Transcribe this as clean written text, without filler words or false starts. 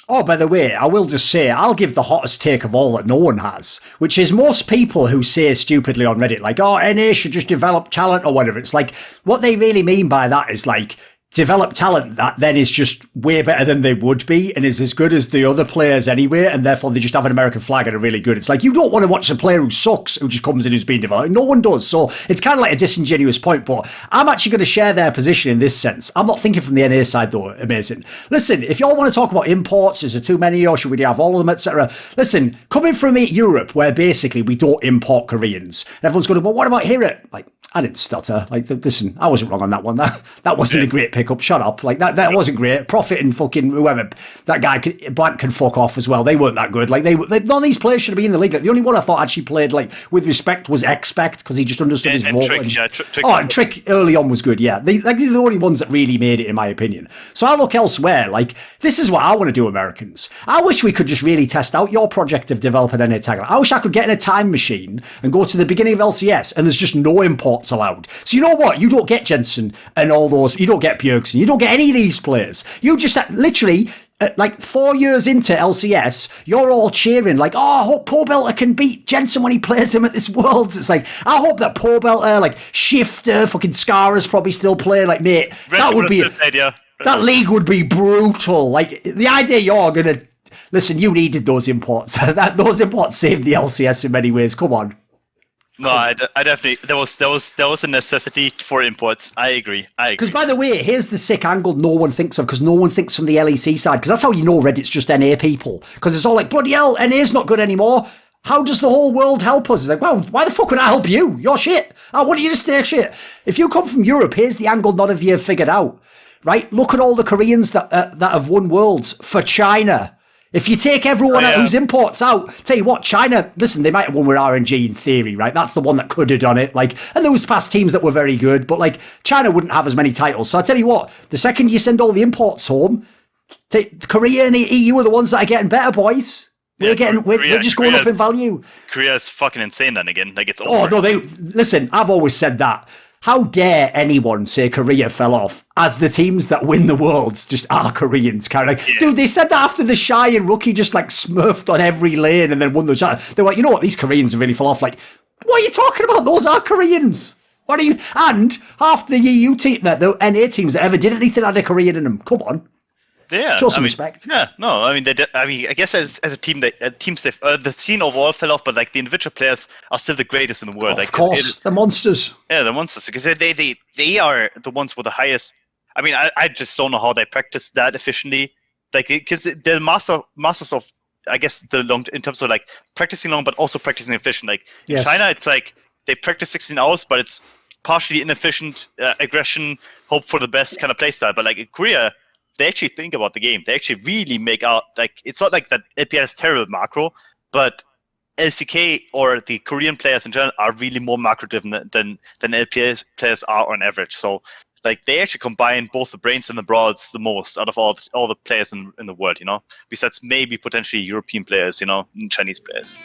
Oh, by the way, I will just say, I'll give the hottest take of all that no one has, which is most people who say stupidly on Reddit, like, oh, NA should just develop talent or whatever. It's like, what they really mean by that is like, develop talent that then is just way better than they would be and is as good as the other players anyway, and therefore they just have an American flag and are really good. It's like, you don't want to watch a player who sucks, who just comes in who's being developed. No one does. So it's kind of like a disingenuous point, but I'm actually going to share their position in this sense. I'm not thinking from the NA side though, amazing. Listen, if y'all want to talk about imports, is there too many or should we have all of them, etc. Listen, coming from Europe, where basically we don't import Koreans, everyone's going, well, what about here? Like, I didn't stutter. Like, listen, I wasn't wrong on that one. That wasn't a great pickup. Shut up. Like, that wasn't great. Profit and fucking whoever. That guy, Blank, can fuck off as well. They weren't that good. Like, none of these players should be in the league. Like, the only one I thought actually played, like, with respect was Expect, because he just understood his role. Trick, and Trick early on was good, yeah. They're the only ones that really made it, in my opinion. So I look elsewhere. Like, this is what I want to do, Americans. I wish we could just really test out your project of developing NA Tanglis. I wish I could get in a time machine and go to the beginning of LCS, and there's just no imports allowed. So you know what? You don't get Jensen and all those. You don't get Bjergsen. You don't get any of these players. You just literally, like 4 years into LCS, you're all cheering like, oh, I hope Pobelter can beat Jensen when he plays him at this Worlds. It's like, I hope that Pobelter, like Shifter, fucking Scara's probably still playing. Like, mate, that would be, that league would be brutal. Like, the idea you're going to, listen, you needed those imports. Those imports saved the LCS in many ways. Come on. No, I definitely, there was a necessity for imports. I agree. Because by the way, here's the sick angle no one thinks of, because no one thinks from the LEC side, because that's how you know Reddit's just NA people. Because it's all like, bloody hell, NA's not good anymore. How does the whole world help us? It's like, well, why the fuck would I help you? You're shit. I want you to stay shit. If you come from Europe, here's the angle none of you have figured out. Right? Look at all the Koreans that have won Worlds for China. If you take everyone whose imports out, tell you what, China, listen, they might have won with RNG in theory, right? That's the one that could have done it. Like, and there was past teams that were very good, but like China wouldn't have as many titles. So I tell you what, the second you send all the imports home, Korea and the EU are the ones that are getting better, boys. We're just going up in value. Korea is fucking insane then again. Like, it's over. Oh no, listen, I've always said that. How dare anyone say Korea fell off as the teams that win the Worlds just are Koreans? Dude, they said that after the Shy and Rookie just like smurfed on every lane and then won the shot. They were like, you know what, these Koreans have really fell off. Like, what are you talking about? Those are Koreans. What are you? And half the EU team, the NA teams that ever did anything had a Korean in them. Come on. Yeah, show some respect. Yeah, no, I mean, they did, I mean, I guess as a team, the scene overall fell off, but like the individual players are still the greatest in the world. Of course, they're monsters. Yeah, they're monsters because they are the ones with the highest. I mean, I just don't know how they practice that efficiently. Like, because they're masters of, I guess, the long in terms of like practicing long, but also practicing efficient. Like in China, it's like they practice 16 hours, but it's partially inefficient aggression, hope for the best kind of playstyle. But like in Korea, they actually think about the game. They actually really make out, like, it's not like that LPL is terrible macro, but LCK or the Korean players in general are really more macro driven than LPL players are on average. So like they actually combine both the brains and the broads the most out of all the players in the world, you know, besides maybe potentially European players, you know, and Chinese players.